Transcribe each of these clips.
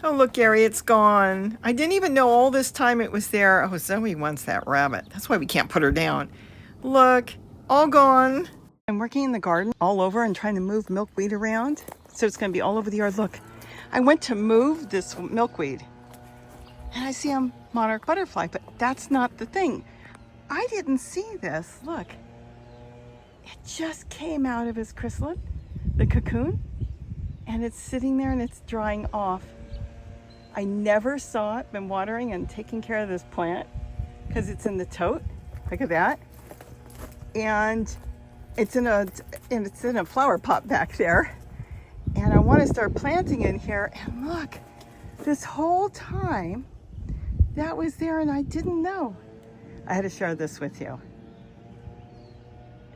Oh, look, Gary, it's gone. I didn't even know all this time it was there. Oh, Zoe wants that rabbit. That's why we can't put her down. Look, all gone. I'm working in the garden all over and trying to move milkweed around. So it's going to be all over the yard. Look, I went to move this milkweed and I see a monarch butterfly, but that's not the thing. I didn't see this. Look, it just came out of his chrysalis, the cocoon, and it's sitting there and it's drying off. I never saw it. Been watering and taking care of this plant because it's in the tote. Look at that. And it's in a flower pot back there. And I want to start planting in here. And look, this whole time that was there and I didn't know. I had to share this with you.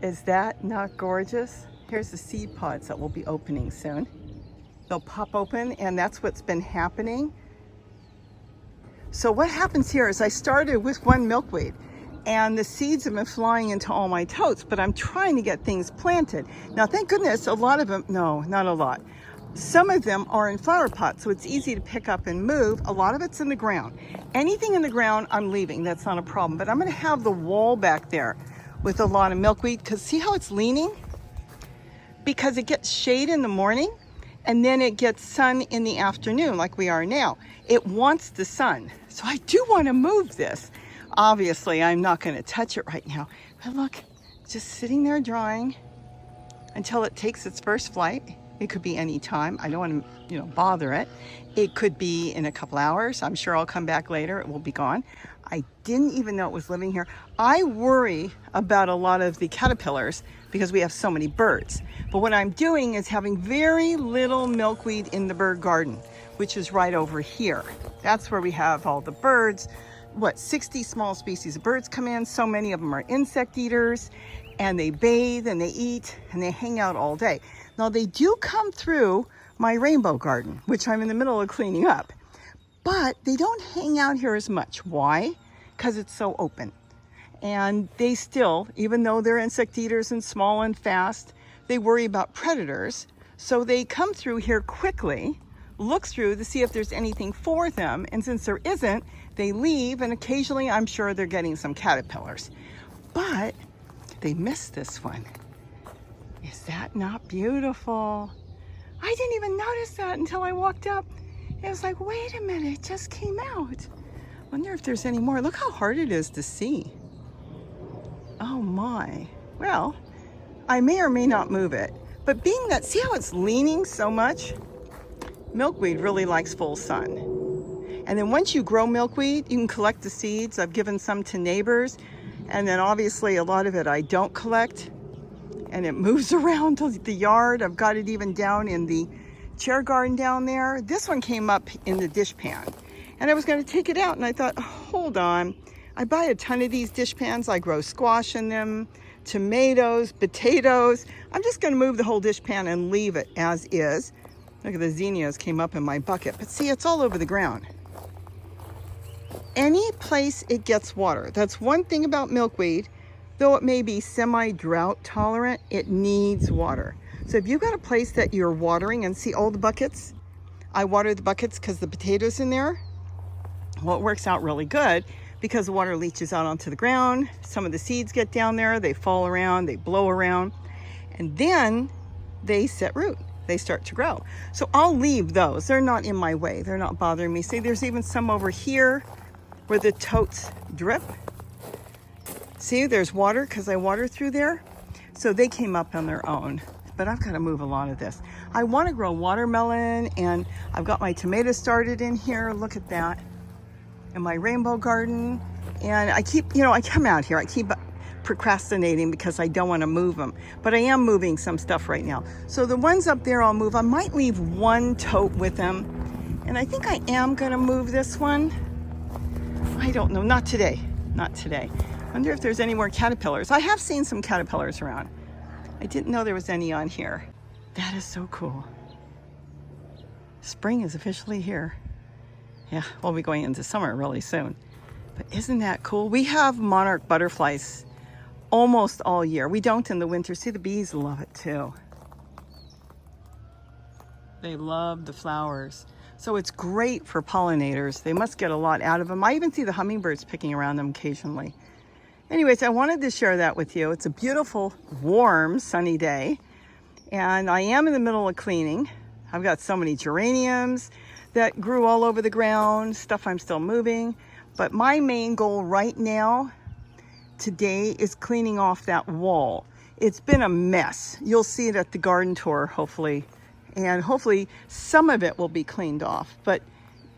Is that not gorgeous? Here's the seed pods that will be opening soon. They'll pop open, and that's what's been happening. So what happens here is I started with one milkweed and the seeds have been flying into all my totes, but I'm trying to get things planted. Now, thank goodness, a lot of them, no, not a lot. Some of them are in flower pots, so it's easy to pick up and move. A lot of it's in the ground. Anything in the ground, I'm leaving. That's not a problem. But I'm going to have the wall back there with a lot of milkweed, because see how it's leaning? Because it gets shade in the morning, and then it gets sun in the afternoon, like we are now. It wants the sun. So I do want to move this. Obviously, I'm not going to touch it right now. But look, just sitting there drying until it takes its first flight. It could be any time. I don't want to, bother it. It could be in a couple hours. I'm sure I'll come back later. It will be gone. I didn't even know it was living here. I worry about a lot of the caterpillars because we have so many birds. But what I'm doing is having very little milkweed in the bird garden, which is right over here. That's where we have all the birds. 60 small species of birds come in. So many of them are insect eaters, and they bathe and they eat and they hang out all day. Now, they do come through my rainbow garden, which I'm in the middle of cleaning up, but they don't hang out here as much. Why? Because it's so open. And they still, even though they're insect eaters and small and fast, they worry about predators. So they come through here quickly, look through to see if there's anything for them. And since there isn't, they leave, and occasionally I'm sure they're getting some caterpillars. But they missed this one. Is that not beautiful? I didn't even notice that until I walked up. It was like, wait a minute, it just came out. Wonder if there's any more. Look how hard it is to see. Oh my. Well, I may or may not move it. But being that, see how it's leaning so much? Milkweed really likes full sun. And then once you grow milkweed, you can collect the seeds. I've given some to neighbors. And then obviously a lot of it I don't collect. And it moves around the yard. I've got it even down in the chair garden down there. This one came up in the dish pan. And I was going to take it out, and I thought, hold on. I buy a ton of these dish pans. I grow squash in them, tomatoes, potatoes. I'm just going to move the whole dish pan and leave it as is. Look at the zinnias came up in my bucket. But see, it's all over the ground. Any place it gets water. That's one thing about milkweed. Though it may be semi-drought tolerant, it needs water. So if you've got a place that you're watering, and see all the buckets, I water the buckets because the potatoes in there, well, it works out really good because the water leaches out onto the ground. Some of the seeds get down there, they fall around, they blow around, and then they set root. They start to grow. So I'll leave those. They're not in my way. They're not bothering me. See, there's even some over here where the totes drip. See, there's water because I water through there. So they came up on their own. But I've got to move a lot of this. I want to grow watermelon, and I've got my tomatoes started in here. Look at that. In my rainbow garden. And I keep, I come out here. I keep procrastinating because I don't want to move them. But I am moving some stuff right now. So the ones up there I'll move. I might leave one tote with them. And I think I am going to move this one. I don't know. Not today. Not today. I wonder if there's any more caterpillars. I have seen some caterpillars around. I didn't know there was any on here. That is so cool. Spring is officially here. Yeah, we'll be going into summer really soon. But isn't that cool? We have monarch butterflies almost all year. We don't in the winter. See, the bees love it too. They love the flowers. So it's great for pollinators. They must get a lot out of them. I even see the hummingbirds picking around them occasionally. Anyways, I wanted to share that with you. It's a beautiful, warm, sunny day. And I am in the middle of cleaning. I've got so many geraniums that grew all over the ground, stuff I'm still moving. But my main goal right now, today, is cleaning off that wall. It's been a mess. You'll see it at the garden tour, hopefully. And hopefully some of it will be cleaned off. But,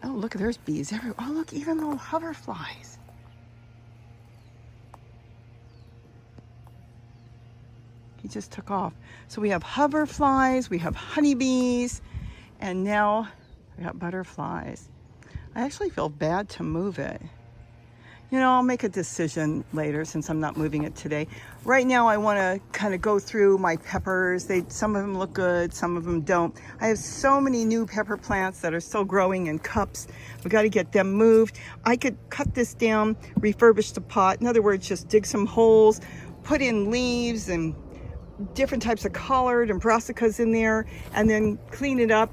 oh, look, there's bees everywhere. Oh, look, even little hoverflies. He just took off. So we have hoverflies, we have honeybees, and now we got butterflies. I actually feel bad to move it. You know, I'll make a decision later since I'm not moving it today. Right now I want to kind of go through my peppers. Some of them look good, some of them don't. I have so many new pepper plants that are still growing in cups. We've got to get them moved. I could cut this down, refurbish the pot. In other words, just dig some holes, put in leaves and different types of collard and brassicas in there, and then clean it up,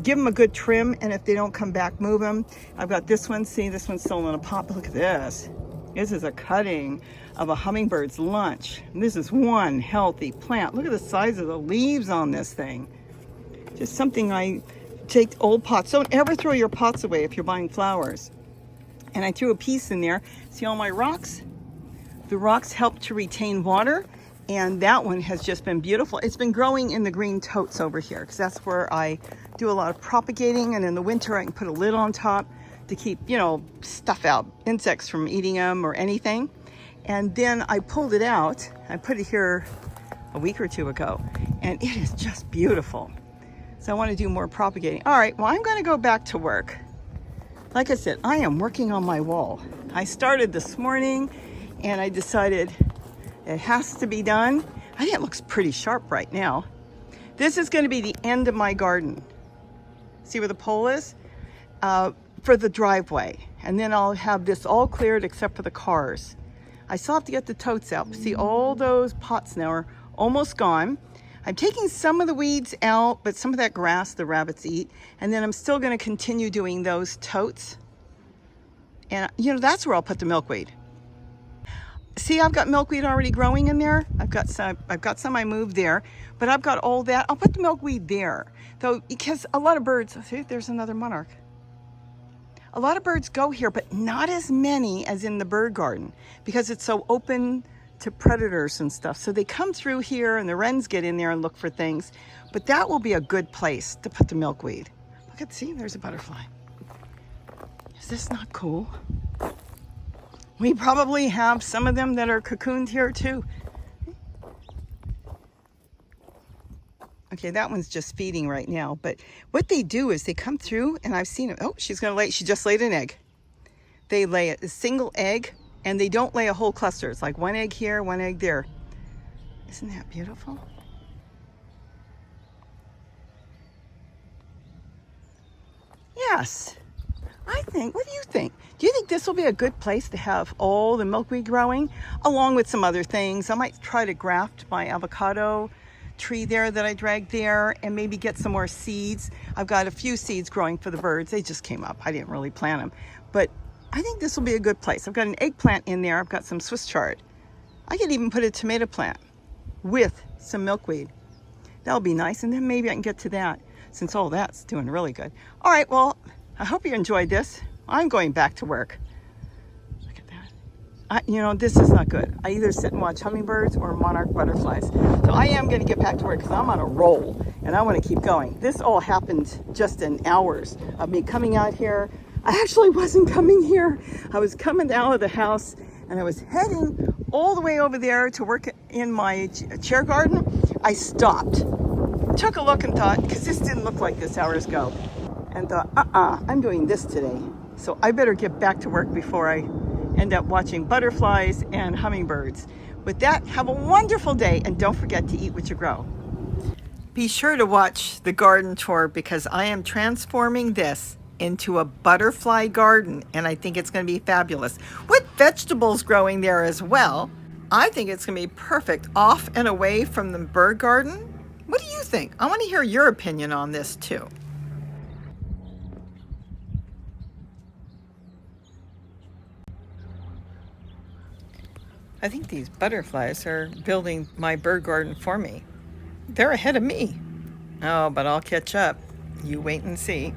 give them a good trim, and if they don't come back, move them. I've got this one. See, this one's still in a pot, but look at this. This is a cutting of a hummingbird's lunch. And this is one healthy plant. Look at the size of the leaves on this thing. Just something I take old pots. Don't ever throw your pots away if you're buying flowers. And I threw a piece in there. See all my rocks? The rocks help to retain water. And that one has just been beautiful. It's been growing in the green totes over here because that's where I do a lot of propagating. And in the winter, I can put a lid on top to keep, you know, stuff out, insects from eating them or anything. And then I pulled it out. I put it here a week or two ago, and it is just beautiful. So I want to do more propagating. All right, well, I'm going to go back to work. Like I said, I am working on my wall. I started this morning, and I decided it has to be done. I think it looks pretty sharp right now. This is going to be the end of my garden. See where the pole is? For the driveway. And then I'll have this all cleared except for the cars. I still have to get the totes out. See, all those pots now are almost gone. I'm taking some of the weeds out, but some of that grass the rabbits eat. And then I'm still going to continue doing those totes. And, you know, that's where I'll put the milkweed. See, I've got milkweed already growing in there. I've got some I moved there, but I've got all that. I'll put the milkweed there, though, because a lot of birds, see, there's another monarch. A lot of birds go here, but not as many as in the bird garden because it's so open to predators and stuff. So they come through here and the wrens get in there and look for things, but that will be a good place to put the milkweed. Look at, see, there's a butterfly. Is this not cool? We probably have some of them that are cocooned here too. Okay, that one's just feeding right now. But what they do is they come through, and I've seen it. Oh, she's gonna lay, she just laid an egg. They lay a single egg, and they don't lay a whole cluster. It's like one egg here, one egg there. Isn't that beautiful? Yes. I think, what do you think? Do you think this will be a good place to have all the milkweed growing along with some other things? I might try to graft my avocado tree there that I dragged there and maybe get some more seeds. I've got a few seeds growing for the birds. They just came up. I didn't really plant them, but I think this will be a good place. I've got an eggplant in there. I've got some Swiss chard. I could even put a tomato plant with some milkweed. That'll be nice. And then maybe I can get to that since all that's doing really good. All right, well, I hope you enjoyed this. I'm going back to work. Look at that. You know, this is not good. I either sit and watch hummingbirds or monarch butterflies. So I am going to get back to work because I'm on a roll and I want to keep going. This all happened just in hours of me coming out here. I actually wasn't coming here. I was coming out of the house and I was heading all the way over there to work in my chair garden. I stopped, took a look and thought, because this didn't look like this hours ago, and thought, I'm doing this today. So I better get back to work before I end up watching butterflies and hummingbirds. With that, have a wonderful day, and don't forget to eat what you grow. Be sure to watch the garden tour because I am transforming this into a butterfly garden, and I think it's going to be fabulous. With vegetables growing there as well, I think it's going to be perfect off and away from the bird garden. What do you think? I want to hear your opinion on this too. I think these butterflies are building my bird garden for me. They're ahead of me. Oh, but I'll catch up. You wait and see.